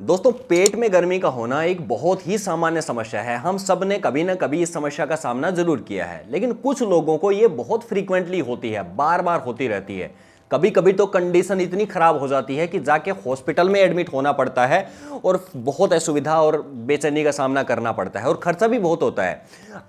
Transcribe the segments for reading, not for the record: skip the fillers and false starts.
दोस्तों, पेट में गर्मी का होना एक बहुत ही सामान्य समस्या है। हम सब ने कभी ना कभी इस समस्या का सामना जरूर किया है, लेकिन कुछ लोगों को ये बहुत फ्रीक्वेंटली होती है, बार बार होती रहती है। कभी कभी तो कंडीशन इतनी खराब हो जाती है कि जाके हॉस्पिटल में एडमिट होना पड़ता है और बहुत असुविधा और बेचैनी का सामना करना पड़ता है और खर्चा भी बहुत होता है।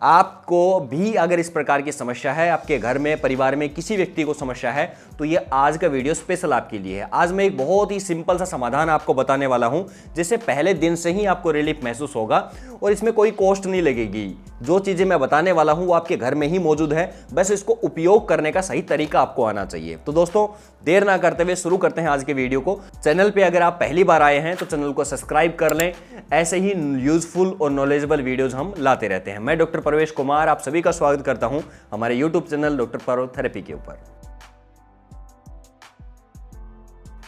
आपको भी अगर इस प्रकार की समस्या है, आपके घर में परिवार में किसी व्यक्ति को समस्या है, तो ये आज का वीडियो स्पेशल आपके लिए है। आज मैं एक बहुत ही सिंपल सा समाधान आपको बताने वाला हूं, जिससे पहले दिन से ही आपको रिलीफ महसूस होगा और इसमें कोई कॉस्ट नहीं लगेगी। जो चीजें मैं बताने वाला हूं वो आपके घर में ही मौजूद है, बस इसको उपयोग करने का सही तरीका आपको आना चाहिए। तो दोस्तों, देर ना करते हुए शुरू करते हैं आज के वीडियो को। चैनल पे अगर आप पहली बार आए हैं तो चैनल को सब्सक्राइब कर लें। ऐसे ही यूजफुल और नॉलेजेबल वीडियोज हम लाते रहते हैं। मैं डॉक्टर प्रवेश कुमार आप सभी का स्वागत करता हूं हमारे यूट्यूब चैनल डॉक्टर पर्व थेरेपी के ऊपर।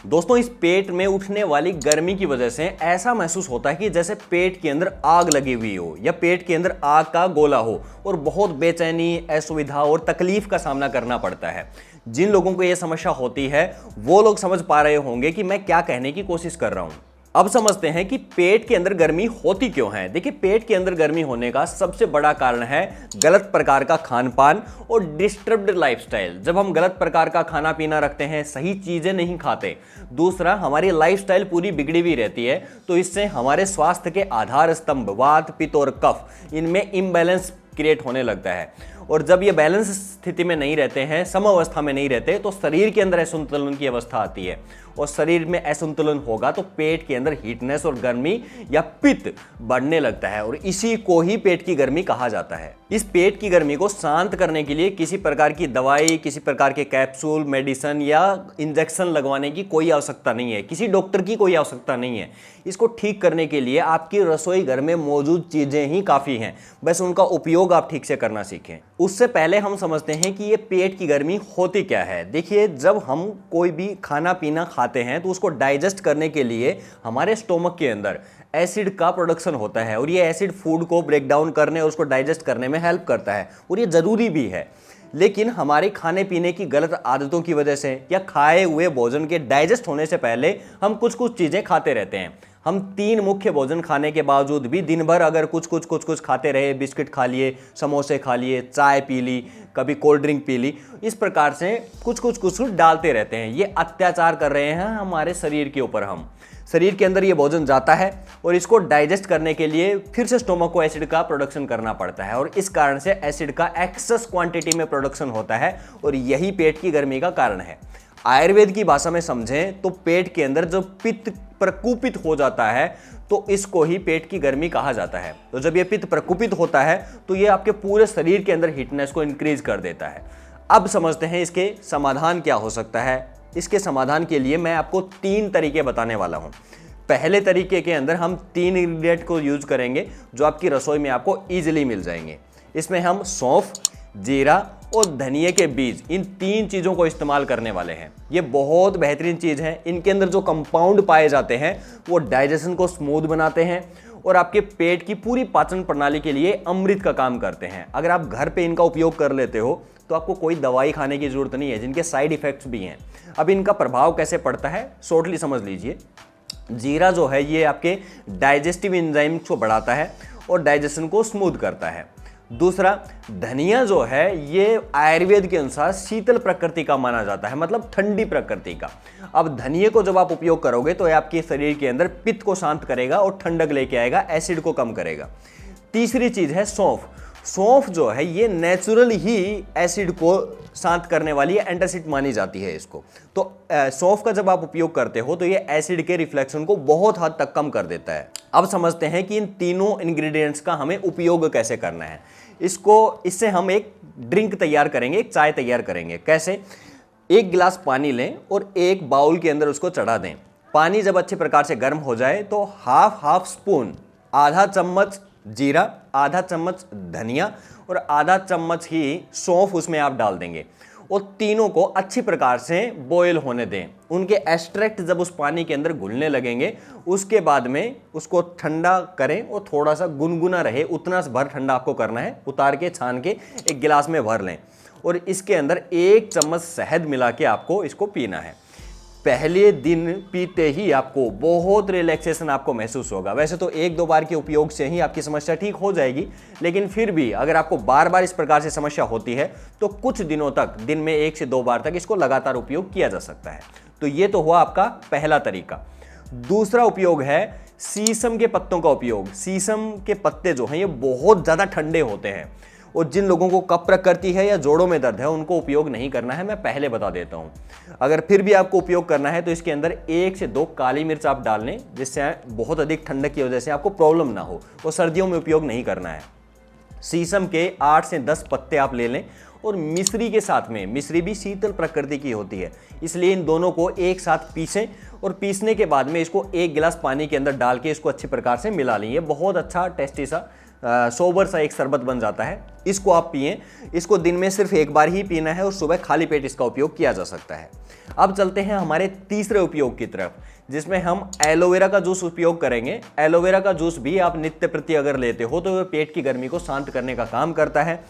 दोस्तों, इस पेट में उठने वाली गर्मी की वजह से ऐसा महसूस होता है कि जैसे पेट के अंदर आग लगी हुई हो या पेट के अंदर आग का गोला हो और बहुत बेचैनी, असुविधा और तकलीफ का सामना करना पड़ता है। जिन लोगों को यह समस्या होती है वो लोग समझ पा रहे होंगे कि मैं क्या कहने की कोशिश कर रहा हूं। अब समझते हैं कि पेट के अंदर गर्मी होती क्यों है। देखिए, पेट के अंदर गर्मी होने का सबसे बड़ा कारण है गलत प्रकार का खान पान और डिस्टर्ब्ड लाइफस्टाइल। जब हम गलत प्रकार का खाना पीना रखते हैं, सही चीजें नहीं खाते, दूसरा हमारी लाइफस्टाइल पूरी बिगड़ी हुई रहती है, तो इससे हमारे स्वास्थ्य के आधार स्तंभ वात, पित्त और कफ, इनमें इम्बैलेंस क्रिएट होने लगता है। और जब ये बैलेंस स्थिति में नहीं रहते हैं, समअवस्था में नहीं रहते, तो शरीर के अंदर असंतुलन की अवस्था आती है और शरीर में असंतुलन होगा तो पेट के अंदर हीटनेस और गर्मी या पित्त बढ़ने लगता है और इसी को ही पेट की गर्मी कहा जाता है। इस पेट की गर्मी को शांत करने के लिए किसी प्रकार की दवाई, किसी प्रकार के कैप्सूल, मेडिसिन या इंजेक्शन लगवाने की कोई आवश्यकता नहीं है, किसी डॉक्टर की कोई आवश्यकता नहीं है। इसको ठीक करने के लिए आपकी रसोई घर में मौजूद चीजें ही काफी हैं, बस उनका उपयोग आप ठीक से करना सीखें। उससे पहले हम समझते हैं कि ये पेट की गर्मी होती क्या है। देखिए, जब हम कोई भी खाना पीना खाते हैं तो उसको डाइजेस्ट करने के लिए हमारे स्टोमक के अंदर एसिड का प्रोडक्शन होता है और ये एसिड फूड को ब्रेक डाउन करने और उसको डाइजेस्ट करने में हेल्प करता है और ये जरूरी भी है। लेकिन हमारे खाने पीने की गलत आदतों की वजह से या खाए हुए भोजन के डाइजेस्ट होने से पहले हम कुछ चीजें खाते रहते हैं। हम 3 मुख्य भोजन खाने के बावजूद भी दिन भर अगर कुछ खाते रहे, बिस्किट खा लिए, समोसे खा लिए, चाय पी ली, कभी कोल्ड ड्रिंक पी ली, इस प्रकार से कुछ डालते रहते हैं। ये अत्याचार कर रहे हैं हमारे शरीर के ऊपर। हम शरीर के अंदर ये भोजन जाता है और इसको डाइजेस्ट करने के लिए फिर से स्टोमक को एसिड का प्रोडक्शन करना पड़ता है और इस कारण से एसिड का एक्सेस क्वांटिटी में प्रोडक्शन होता है और यही पेट की गर्मी का कारण है। आयुर्वेद की भाषा में समझें तो पेट के अंदर जब पित्त प्रकुपित हो जाता है तो इसको ही पेट की गर्मी कहा जाता है। तो जब ये पित्त प्रकुपित होता है तो ये आपके पूरे शरीर के अंदर हीटनेस को इंक्रीज कर देता है। अब समझते हैं इसके समाधान क्या हो सकता है। इसके समाधान के लिए मैं आपको 3 तरीके बताने वाला हूं। पहले तरीके के अंदर हम 3 इंग्रेडिएंट को यूज करेंगे जो आपकी रसोई में आपको इजीली मिल जाएंगे। इसमें हम सौंफ, जीरा और धनिया के बीज, इन 3 चीजों को इस्तेमाल करने वाले हैं। ये बहुत बेहतरीन चीज है। इनके अंदर जो कंपाउंड पाए जाते हैं वो डाइजेशन को स्मूथ बनाते हैं और आपके पेट की पूरी पाचन प्रणाली के लिए अमृत का काम करते हैं। अगर आप घर पे इनका उपयोग कर लेते हो तो आपको कोई दवाई खाने की जरूरत नहीं है, जिनके साइड इफेक्ट्स भी हैं। अब इनका प्रभाव कैसे पड़ता है शॉर्टली समझ लीजिए। जीरा जो है ये आपके डाइजेस्टिव एंजाइम्स को बढ़ाता है और डाइजेशन को स्मूथ करता है। दूसरा, धनिया जो है ये आयुर्वेद के अनुसार शीतल प्रकृति का माना जाता है, मतलब ठंडी प्रकृति का। अब धनिये को जब आप उपयोग करोगे तो ये आपके शरीर के अंदर पित्त को शांत करेगा और ठंडक लेके आएगा, एसिड को कम करेगा। तीसरी चीज है सौंफ। सौंफ जो है ये नेचुरल ही एसिड को शांत करने वाली एंटासिड मानी जाती है इसको। तो सौंफ का जब आप उपयोग करते हो तो ये एसिड के रिफ्लेक्शन को बहुत हद तक कम कर देता है। अब समझते हैं कि इन तीनों इंग्रेडिएंट्स का हमें उपयोग कैसे करना है। इससे हम एक ड्रिंक तैयार करेंगे, एक चाय तैयार करेंगे। कैसे? 1 गिलास पानी लें और एक बाउल के अंदर उसको चढ़ा दें। पानी जब अच्छे प्रकार से गर्म हो जाए तो हाफ स्पून, आधा चम्मच जीरा, आधा चम्मच धनिया और आधा चम्मच ही सौंफ उसमें आप डाल देंगे और तीनों को अच्छी प्रकार से बॉयल होने दें। उनके एक्सट्रैक्ट जब उस पानी के अंदर घुलने लगेंगे उसके बाद में उसको ठंडा करें और थोड़ा सा गुनगुना रहे उतना भर ठंडा आपको करना है। उतार के छान के एक गिलास में भर लें और इसके अंदर 1 चम्मच शहद मिला के आपको इसको पीना है। पहले दिन पीते ही आपको बहुत रिलैक्सेशन आपको महसूस होगा। वैसे तो 1-2 बार के उपयोग से ही आपकी समस्या ठीक हो जाएगी, लेकिन फिर भी अगर आपको बार बार इस प्रकार से समस्या होती है तो कुछ दिनों तक दिन में 1 से 2 बार तक इसको लगातार उपयोग किया जा सकता है। तो ये तो हुआ आपका पहला तरीका। दूसरा उपयोग है शीशम के पत्तों का उपयोग। शीशम के पत्ते जो हैं ये बहुत ज़्यादा ठंडे होते हैं और जिन लोगों को कफ करती है या जोड़ों में दर्द है उनको उपयोग नहीं करना है, मैं पहले बता देता हूं। अगर फिर भी आपको उपयोग करना है तो इसके अंदर 1 से 2 काली मिर्च आप डाल लें, जिससे बहुत अधिक ठंडक की वजह से आपको प्रॉब्लम ना हो। वो सर्दियों में उपयोग नहीं करना है। शीशम के 8 से 10 पत्ते आप ले लें और मिश्री के साथ में, मिश्री भी शीतल प्रकृति की होती है, इसलिए इन दोनों को एक साथ पीसें और पीसने के बाद में इसको 1 गिलास पानी के अंदर डाल के इसको अच्छी प्रकार से मिला लें। ये बहुत अच्छा टेस्टी सा सोबर सा एक शरबत बन जाता है। इसको आप पिएं। इसको दिन में सिर्फ 1 बार ही पीना है और सुबह खाली पेट इसका उपयोग किया जा सकता है। अब चलते हैं हमारे तीसरे उपयोग की तरफ, जिसमें हम एलोवेरा का जूस उपयोग करेंगे। एलोवेरा का जूस भी आप नित्य प्रति अगर लेते हो तो वह पेट की गर्मी को शांत करने का काम करता है।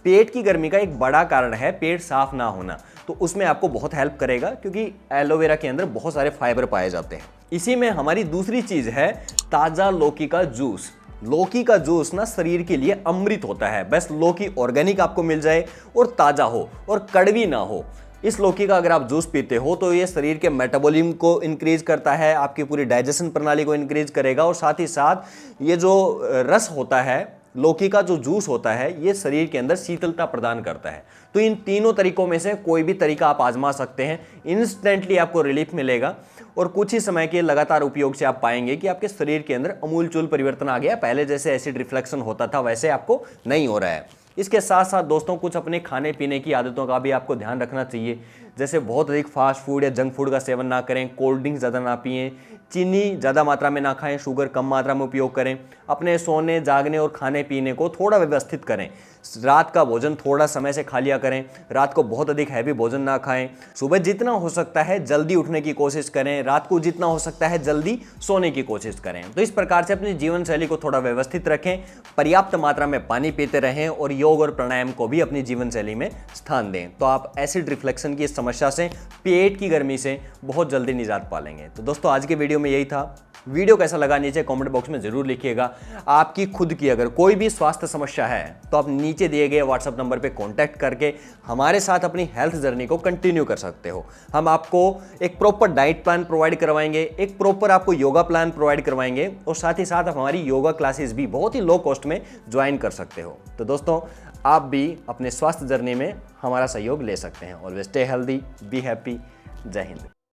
पेट की गर्मी का एक बड़ा कारण है पेट साफ ना होना, तो उसमें आपको बहुत हेल्प करेगा क्योंकि एलोवेरा के अंदर बहुत सारे फाइबर पाए जाते हैं। इसी में हमारी दूसरी चीज है ताजा लौकी का जूस। लौकी का जूस ना शरीर के लिए अमृत होता है। बस लौकी ऑर्गेनिक आपको मिल जाए और ताजा हो और कड़वी ना हो। इस लौकी का अगर आप जूस पीते हो तो ये शरीर के मेटाबॉलिज्म को इंक्रीज करता है, आपकी पूरी डाइजेशन प्रणाली को इंक्रीज करेगा और साथ ही साथ ये जो रस होता है, लौकी का जो जूस होता है, ये शरीर के अंदर शीतलता प्रदान करता है। तो इन तीनों तरीकों में से कोई भी तरीका आप आजमा सकते हैं। इंस्टेंटली आपको रिलीफ मिलेगा और कुछ ही समय के लगातार उपयोग से आप पाएंगे कि आपके शरीर के अंदर अमूलचूल परिवर्तन आ गया। पहले जैसे एसिड रिफ्लेक्शन होता था वैसे आपको नहीं हो रहा है। इसके साथ साथ दोस्तों कुछ अपने खाने पीने की आदतों का भी आपको ध्यान रखना चाहिए। जैसे बहुत अधिक फास्ट फूड या जंक फूड का सेवन ना करें, कोल्ड ड्रिंक ज़्यादा ना पिएं, चीनी ज़्यादा मात्रा में ना खाएं, शुगर कम मात्रा में उपयोग करें। अपने सोने, जागने और खाने पीने को थोड़ा व्यवस्थित करें। रात का भोजन थोड़ा समय से खा लिया करें। रात को बहुत अधिक हैवी भोजन ना खाएं। सुबह जितना हो सकता है जल्दी उठने की कोशिश करें। रात को जितना हो सकता है जल्दी सोने की कोशिश करें। तो इस प्रकार से अपनी जीवन शैली को थोड़ा व्यवस्थित रखें। पर्याप्त मात्रा में पानी पीते रहें और योग और प्राणायाम को भी अपनी जीवन शैली में स्थान दें। तो आप एसिड रिफ्लेक्शन की इस समस्या से, पेट की गर्मी से बहुत जल्दी निजात पा लेंगे। तो दोस्तों आज के वीडियो में यही था। वीडियो कैसा लगा नीचे कमेंट बॉक्स में जरूर लिखिएगा। आपकी खुद की अगर कोई भी स्वास्थ्य समस्या है तो आप नीचे दिए गए व्हाट्सएप नंबर पे कांटेक्ट करके हमारे साथ अपनी हेल्थ जर्नी को कंटिन्यू कर सकते हो। हम आपको एक प्रॉपर डाइट प्लान प्रोवाइड करवाएंगे, एक प्रॉपर आपको योगा प्लान प्रोवाइड करवाएंगे और साथ ही साथ आप हमारी योगा क्लासेस भी बहुत ही लो कॉस्ट में ज्वाइन कर सकते हो। तो दोस्तों आप भी अपने स्वास्थ्य जर्नी में हमारा सहयोग ले सकते हैं। Always stay healthy, be happy. जय हिंद।